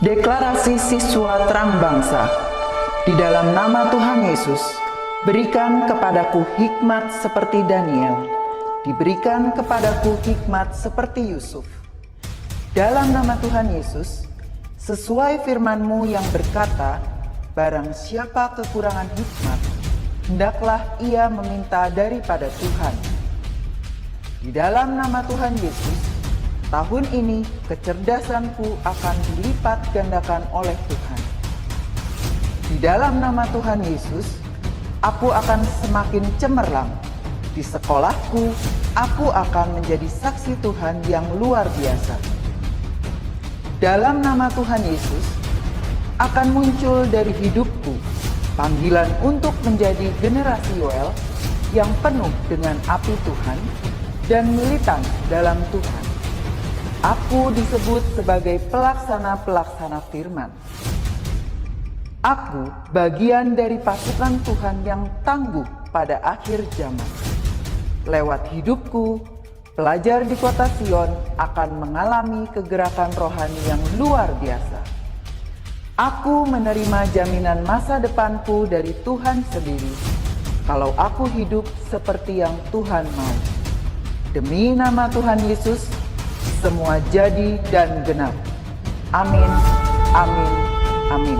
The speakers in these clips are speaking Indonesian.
Deklarasi Siswa Terang Bangsa. Di dalam nama Tuhan Yesus, berikan kepadaku hikmat seperti Daniel, diberikan kepadaku hikmat seperti Yusuf. Dalam nama Tuhan Yesus, sesuai firman-Mu yang berkata, barang siapa kekurangan hikmat, hendaklah ia meminta daripada Tuhan. Di dalam nama Tuhan Yesus, tahun ini kecerdasanku akan dilipat gandakan oleh Tuhan. Di dalam nama Tuhan Yesus, aku akan semakin cemerlang. Di sekolahku, aku akan menjadi saksi Tuhan yang luar biasa. Dalam nama Tuhan Yesus, akan muncul dari hidupku panggilan untuk menjadi generasi Yoel yang penuh dengan api Tuhan dan militan dalam Tuhan. Aku disebut sebagai pelaksana-pelaksana firman. Aku bagian dari pasukan Tuhan yang tangguh pada akhir zaman. Lewat hidupku, pelajar di kota Sion akan mengalami kegerakan rohani yang luar biasa. Aku menerima jaminan masa depanku dari Tuhan sendiri, kalau aku hidup seperti yang Tuhan mau. Demi nama Tuhan Yesus, semua jadi dan genap. Amin, amin, amin.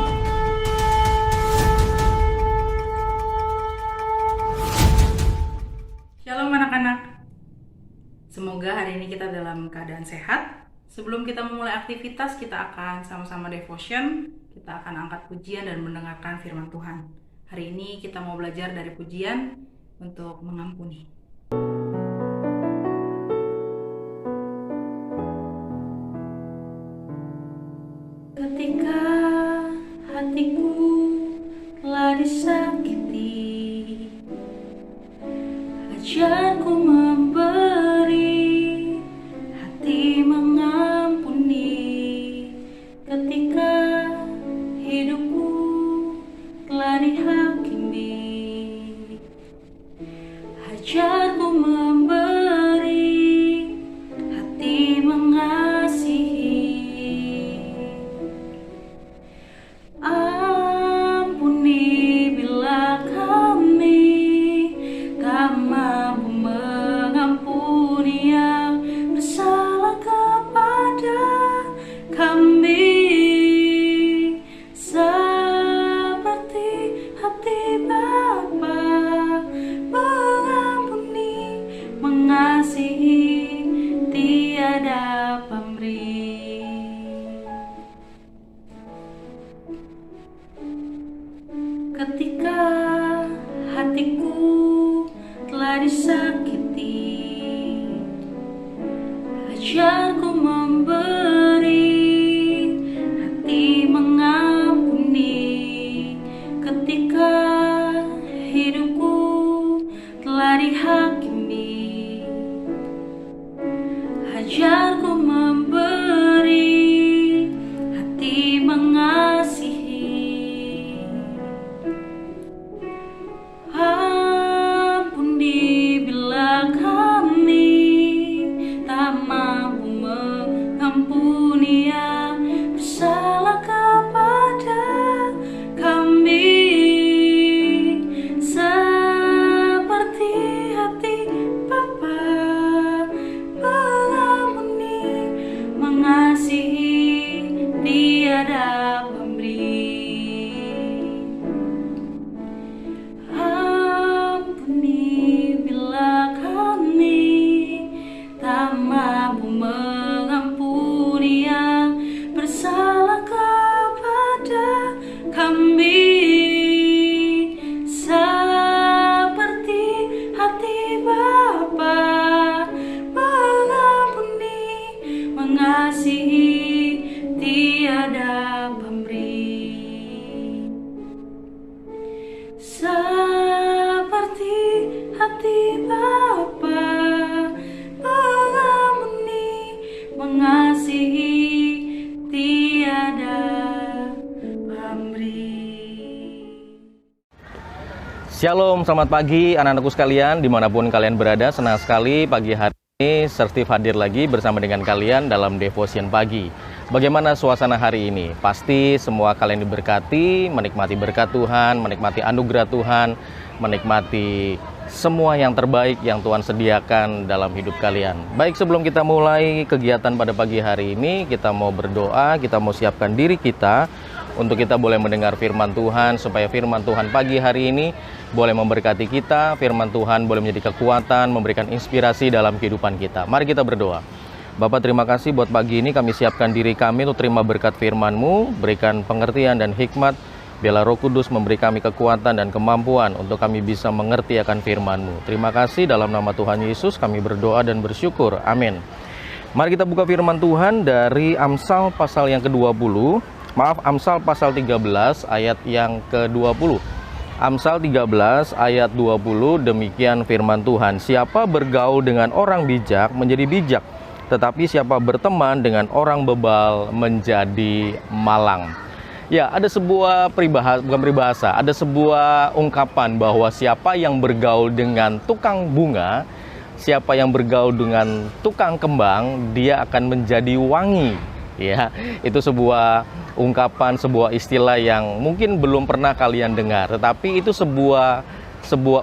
Shalom anak-anak. Semoga hari ini kita dalam keadaan sehat. Sebelum kita memulai aktivitas, kita akan sama-sama devotion. Kita akan angkat pujian dan mendengarkan firman Tuhan. Hari ini kita mau belajar dari pujian untuk mengampuni. Ketika hatiku telah disakiti, ajarku memberi, hati mengampuni. Ketika hidupku telah dihakimi, ajarku memberi, hati mengasihi. Ampuni bila kami tak mampu mengampuni yang bersalah kepada kami, seperti hati Bapa mengampuni, mengasihi, tiada pamrih. Ketika hatiku telah disakiti, ajarku memberi, hati mengampuni. Ketika hidupku telah dihakimi, ajarku memberi, hati mengasihi. Ampuni bila kami tak mampu mengampuni yang bersalah kepada kami, seperti hati Bapa mengampuni, mengasihi, tiada pamrih. Ampuni bila kami tak mampu mengampuni yang bersalah kepada kami, seperti hati Bapa mengampuni, mengasihi, tiada pamrih. Seperti hati Bapa mengampuni, mengasihi, tiada pamrih. Shalom, selamat pagi anak-anakku sekalian dimanapun kalian berada. Senang sekali pagi hari ini Sertif hadir lagi bersama dengan kalian dalam Devotion Pagi. Bagaimana suasana hari ini? Pasti semua kalian diberkati, menikmati berkat Tuhan, menikmati anugerah Tuhan, menikmati semua yang terbaik yang Tuhan sediakan dalam hidup kalian. Baik, sebelum kita mulai kegiatan pada pagi hari ini, kita mau berdoa, kita mau siapkan diri kita untuk kita boleh mendengar firman Tuhan, supaya firman Tuhan pagi hari ini boleh memberkati kita, firman Tuhan boleh menjadi kekuatan, memberikan inspirasi dalam kehidupan kita. Mari kita berdoa. Bapak, terima kasih buat pagi ini kami siapkan diri kami untuk terima berkat firman-Mu, berikan pengertian dan hikmat. Biarlah Roh Kudus memberi kami kekuatan dan kemampuan untuk kami bisa mengerti akan firman-Mu. Terima kasih, dalam nama Tuhan Yesus kami berdoa dan bersyukur. Amin. Mari kita buka firman Tuhan dari Amsal pasal yang ke-20. Amsal pasal 13 ayat yang ke-20. Amsal 13 ayat 20, demikian firman Tuhan. Siapa bergaul dengan orang bijak menjadi bijak, tetapi siapa berteman dengan orang bebal menjadi malang. Ya, ada sebuah peribahasa, ada sebuah ungkapan bahwa siapa yang bergaul dengan tukang bunga, siapa yang bergaul dengan tukang kembang, dia akan menjadi wangi. Ya, itu sebuah ungkapan, sebuah istilah yang mungkin belum pernah kalian dengar, tetapi itu sebuah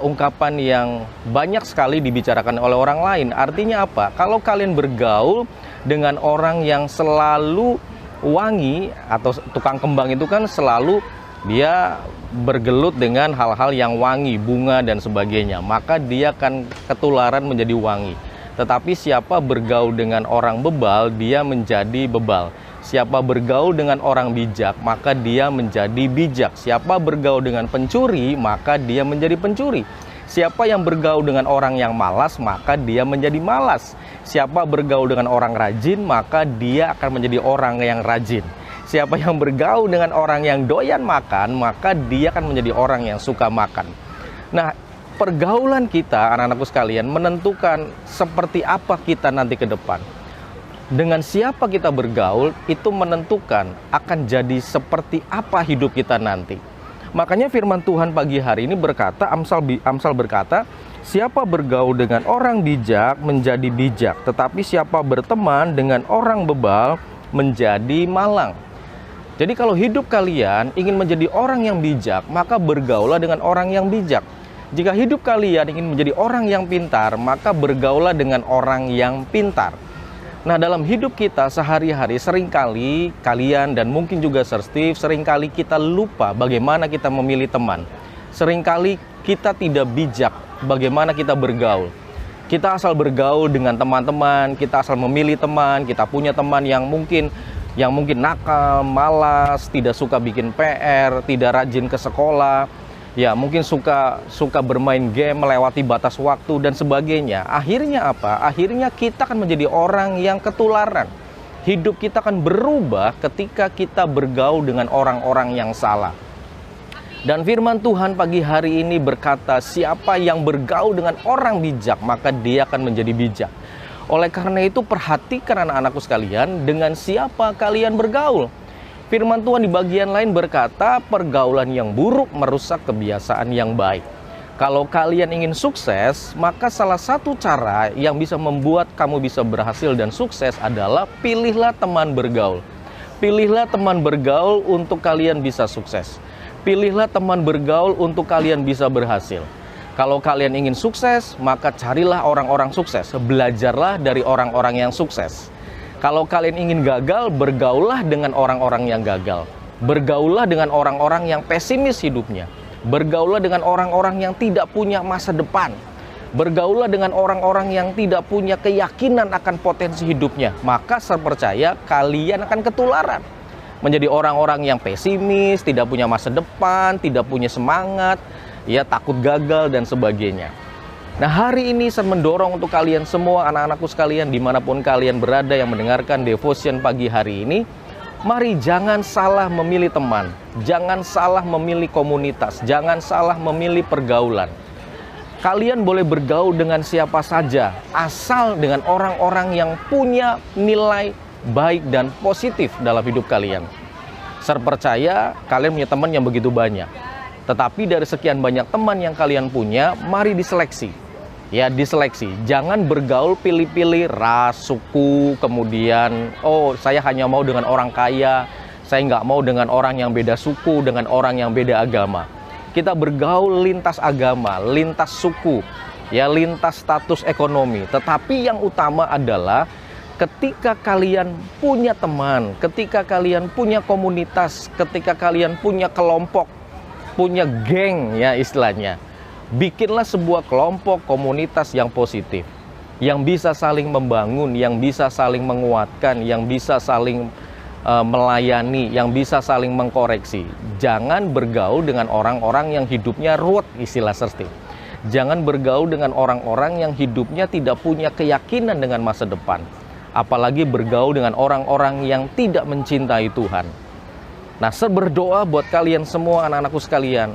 ungkapan yang banyak sekali dibicarakan oleh orang lain. Artinya apa? Kalau kalian bergaul dengan orang yang selalu wangi, atau tukang kembang itu kan selalu dia bergelut dengan hal-hal yang wangi, bunga dan sebagainya, maka dia akan ketularan menjadi wangi. Tetapi siapa bergaul dengan orang bebal, dia menjadi bebal. Siapa bergaul dengan orang bijak, maka dia menjadi bijak. Siapa bergaul dengan pencuri, maka dia menjadi pencuri. Siapa yang bergaul dengan orang yang malas, maka dia menjadi malas. Siapa bergaul dengan orang rajin, maka dia akan menjadi orang yang rajin. Siapa yang bergaul dengan orang yang doyan makan, maka dia akan menjadi orang yang suka makan. Nah, pergaulan kita, anak-anakku sekalian, menentukan seperti apa kita nanti ke depan. Dengan siapa kita bergaul, itu menentukan akan jadi seperti apa hidup kita nanti. Makanya firman Tuhan pagi hari ini berkata, Amsal berkata, siapa bergaul dengan orang bijak menjadi bijak, tetapi siapa berteman dengan orang bebal menjadi malang. Jadi kalau hidup kalian ingin menjadi orang yang bijak, maka bergaulah dengan orang yang bijak. Jika hidup kalian ingin menjadi orang yang pintar, maka bergaulah dengan orang yang pintar. Nah, dalam hidup kita sehari-hari seringkali kalian dan mungkin juga Sir Steve, seringkali kita lupa bagaimana kita memilih teman. Seringkali kita tidak bijak bagaimana kita bergaul. Kita asal bergaul dengan teman-teman, kita asal memilih teman, kita punya teman yang mungkin nakal, malas, tidak suka bikin PR, tidak rajin ke sekolah. Ya, mungkin suka bermain game, melewati batas waktu dan sebagainya. Akhirnya apa? Akhirnya kita akan menjadi orang yang ketularan. Hidup kita akan berubah ketika kita bergaul dengan orang-orang yang salah. Dan firman Tuhan pagi hari ini berkata, siapa yang bergaul dengan orang bijak, maka dia akan menjadi bijak. Oleh karena itu, perhatikan anak-anakku sekalian, dengan siapa kalian bergaul. Firman Tuhan di bagian lain berkata, pergaulan yang buruk merusak kebiasaan yang baik. Kalau kalian ingin sukses, maka salah satu cara yang bisa membuat kamu bisa berhasil dan sukses adalah pilihlah teman bergaul. Pilihlah teman bergaul untuk kalian bisa sukses. Pilihlah teman bergaul untuk kalian bisa berhasil. Kalau kalian ingin sukses, maka carilah orang-orang sukses. Belajarlah dari orang-orang yang sukses. Kalau kalian ingin gagal, bergaullah dengan orang-orang yang gagal. Bergaullah dengan orang-orang yang pesimis hidupnya. Bergaullah dengan orang-orang yang tidak punya masa depan. Bergaullah dengan orang-orang yang tidak punya keyakinan akan potensi hidupnya. Maka saya percaya kalian akan ketularan. Menjadi orang-orang yang pesimis, tidak punya masa depan, tidak punya semangat, ya takut gagal dan sebagainya. Nah, hari ini saya mendorong untuk kalian semua, anak-anakku sekalian, dimanapun kalian berada yang mendengarkan devotion pagi hari ini, mari jangan salah memilih teman, jangan salah memilih komunitas, jangan salah memilih pergaulan. Kalian boleh bergaul dengan siapa saja, asal dengan orang-orang yang punya nilai baik dan positif dalam hidup kalian. Saya percaya kalian punya teman yang begitu banyak. Tetapi dari sekian banyak teman yang kalian punya, mari diseleksi. Ya, diseleksi. Jangan bergaul pilih-pilih ras, suku, kemudian saya hanya mau dengan orang kaya, saya nggak mau dengan orang yang beda suku, dengan orang yang beda agama. Kita bergaul lintas agama, lintas suku, ya, lintas status ekonomi. Tetapi yang utama adalah ketika kalian punya teman, ketika kalian punya komunitas, ketika kalian punya kelompok, punya geng, ya istilahnya, bikinlah sebuah kelompok komunitas yang positif, yang bisa saling membangun, yang bisa saling menguatkan, yang bisa saling melayani, yang bisa saling mengkoreksi. Jangan bergaul dengan orang-orang yang hidupnya ruwet, istilah seperti. Jangan bergaul dengan orang-orang yang hidupnya tidak punya keyakinan dengan masa depan. Apalagi bergaul dengan orang-orang yang tidak mencintai Tuhan. Nah, berdoa buat kalian semua, anak-anakku sekalian.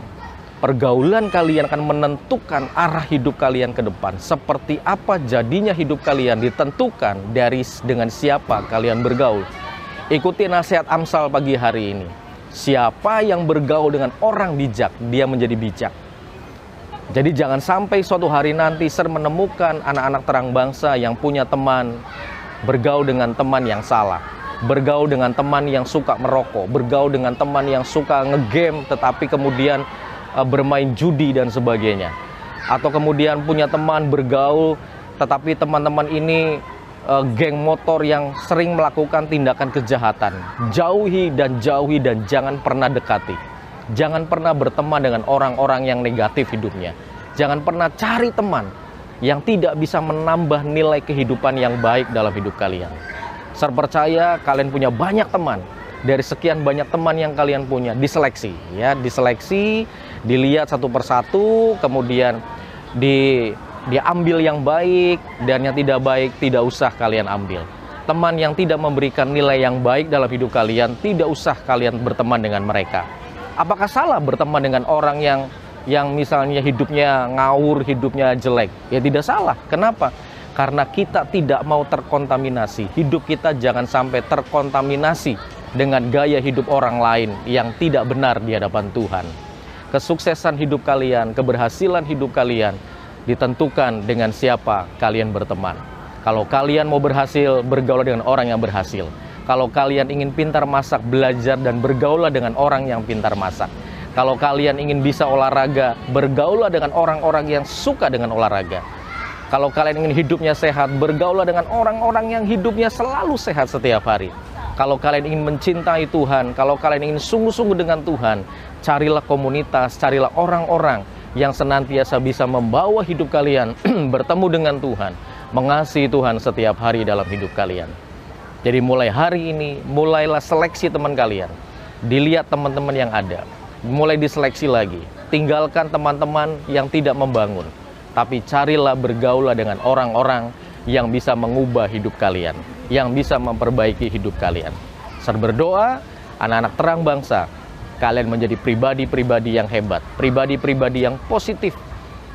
Pergaulan kalian akan menentukan arah hidup kalian ke depan. Seperti apa jadinya hidup kalian ditentukan dengan siapa kalian bergaul. Ikuti nasihat Amsal pagi hari ini. Siapa yang bergaul dengan orang bijak, dia menjadi bijak. Jadi jangan sampai suatu hari nanti menemukan anak-anak terang bangsa yang punya teman, bergaul dengan teman yang salah. Bergaul dengan teman yang suka merokok, bergaul dengan teman yang suka ngegame tetapi kemudian bermain judi dan sebagainya. Atau kemudian punya teman bergaul tetapi teman-teman ini geng motor yang sering melakukan tindakan kejahatan. Jauhi dan jangan pernah dekati. Jangan pernah berteman dengan orang-orang yang negatif hidupnya. Jangan pernah cari teman yang tidak bisa menambah nilai kehidupan yang baik dalam hidup kalian. Saya percaya kalian punya banyak teman. Dari sekian banyak teman yang kalian punya, diseleksi, ya, diseleksi, dilihat satu persatu, kemudian diambil yang baik, dan yang tidak baik tidak usah kalian ambil. Teman yang tidak memberikan nilai yang baik dalam hidup kalian, tidak usah kalian berteman dengan mereka. Apakah salah berteman dengan orang yang misalnya hidupnya ngawur, hidupnya jelek? Ya tidak salah. Kenapa? Karena kita tidak mau terkontaminasi. Hidup kita jangan sampai terkontaminasi dengan gaya hidup orang lain yang tidak benar di hadapan Tuhan. Kesuksesan hidup kalian, keberhasilan hidup kalian ditentukan dengan siapa kalian berteman. Kalau kalian mau berhasil, bergaul dengan orang yang berhasil. Kalau kalian ingin pintar masak, belajar dan bergaul dengan orang yang pintar masak. Kalau kalian ingin bisa olahraga, bergaul dengan orang-orang yang suka dengan olahraga. Kalau kalian ingin hidupnya sehat, bergaul dengan orang-orang yang hidupnya selalu sehat setiap hari. Kalau kalian ingin mencintai Tuhan, kalau kalian ingin sungguh-sungguh dengan Tuhan, carilah komunitas, carilah orang-orang yang senantiasa bisa membawa hidup kalian bertemu dengan Tuhan, mengasihi Tuhan setiap hari dalam hidup kalian. Jadi mulai hari ini, mulailah seleksi teman kalian. Dilihat teman-teman yang ada, mulai diseleksi lagi. Tinggalkan teman-teman yang tidak membangun, tapi carilah bergaul dengan orang-orang yang bisa mengubah hidup kalian, yang bisa memperbaiki hidup kalian. Saya berdoa, anak-anak terang bangsa, kalian menjadi pribadi-pribadi yang hebat, pribadi-pribadi yang positif,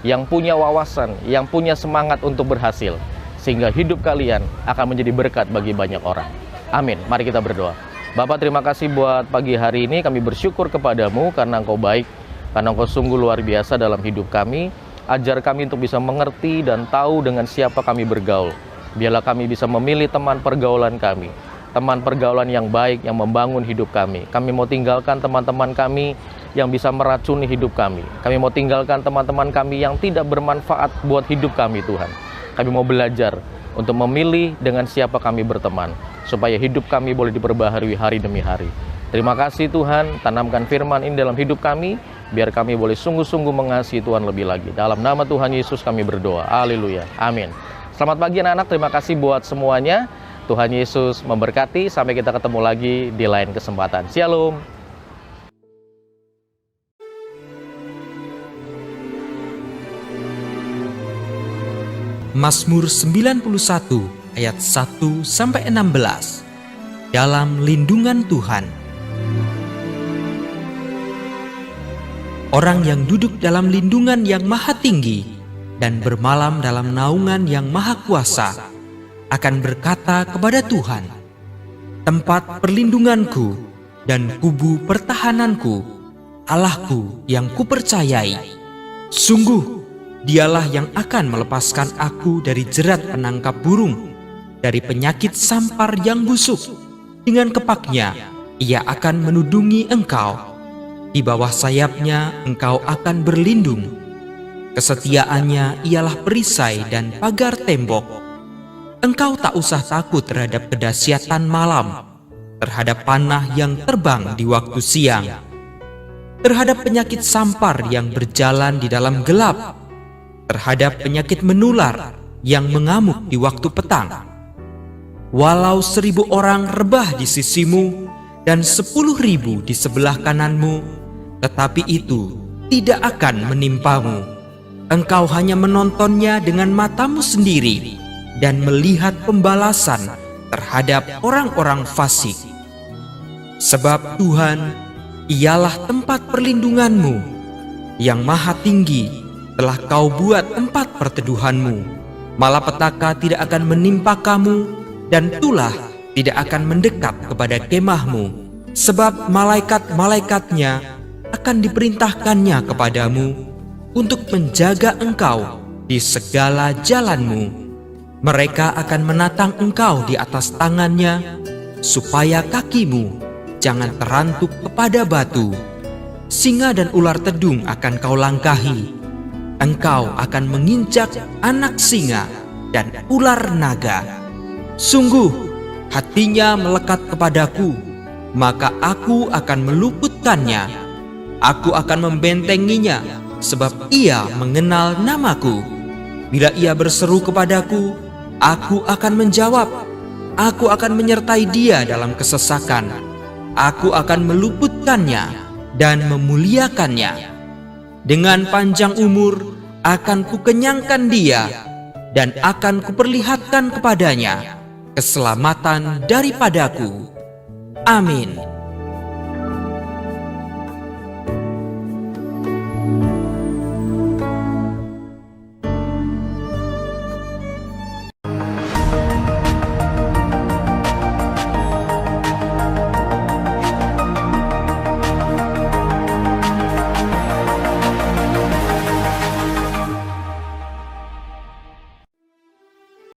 yang punya wawasan, yang punya semangat untuk berhasil, sehingga hidup kalian akan menjadi berkat bagi banyak orang. Amin. Mari kita berdoa. Bapak, terima kasih buat pagi hari ini. Kami bersyukur kepadamu karena Engkau baik, karena Engkau sungguh luar biasa dalam hidup kami. Ajar kami untuk bisa mengerti dan tahu dengan siapa kami bergaul. Biarlah kami bisa memilih teman pergaulan kami, teman pergaulan yang baik, yang membangun hidup kami. Kami mau tinggalkan teman-teman kami yang bisa meracuni hidup kami. Kami mau tinggalkan teman-teman kami yang tidak bermanfaat buat hidup kami, Tuhan. Kami mau belajar untuk memilih dengan siapa kami berteman, supaya hidup kami boleh diperbaharui hari demi hari. Terima kasih Tuhan, tanamkan firman ini dalam hidup kami, biar kami boleh sungguh-sungguh mengasihi Tuhan lebih lagi. Dalam nama Tuhan Yesus kami berdoa. Haleluya. Amin. Selamat pagi anak-anak, terima kasih buat semuanya. Tuhan Yesus memberkati. Sampai kita ketemu lagi di lain kesempatan. Shalom. Mazmur 91 ayat 1-16. Dalam lindungan Tuhan. Orang yang duduk dalam lindungan yang maha tinggi dan bermalam dalam naungan yang maha kuasa akan berkata kepada Tuhan, tempat perlindunganku dan kubu pertahananku, Allahku yang kupercayai. Sungguh, Dialah yang akan melepaskan aku dari jerat penangkap burung, dari penyakit sampar yang busuk. Dengan kepaknya ia akan menudungi engkau. Di bawah sayapnya engkau akan berlindung. Kesetiaannya ialah perisai dan pagar tembok. Engkau tak usah takut terhadap kedahsyatan malam, terhadap panah yang terbang di waktu siang, terhadap penyakit sampar yang berjalan di dalam gelap, terhadap penyakit menular yang mengamuk di waktu petang. Walau 1000 orang rebah di sisimu dan 10.000 di sebelah kananmu, tetapi itu tidak akan menimpamu. Engkau hanya menontonnya dengan matamu sendiri dan melihat pembalasan terhadap orang-orang fasik. Sebab Tuhan ialah tempat perlindunganmu, yang maha tinggi telah kau buat tempat perteduhanmu. Malapetaka tidak akan menimpa kamu, dan tulah tidak akan mendekat kepada kemahmu. Sebab malaikat-malaikatnya akan diperintahkannya kepadamu untuk menjaga engkau di segala jalanmu. Mereka akan menatang engkau di atas tangannya, supaya kakimu jangan terantuk kepada batu. Singa dan ular tedung akan kau langkahi. Engkau akan menginjak anak singa dan ular naga. Sungguh, hatinya melekat kepadaku, maka aku akan meluputkannya. Aku akan membentenginya, sebab ia mengenal namaku. Bila ia berseru kepadaku, aku akan menjawab. Aku akan menyertai dia dalam kesesakan. Aku akan meluputkannya dan memuliakannya. Dengan panjang umur akan kukenyangkan dia, dan akan kuperlihatkan kepadanya keselamatan daripadaku. Amin.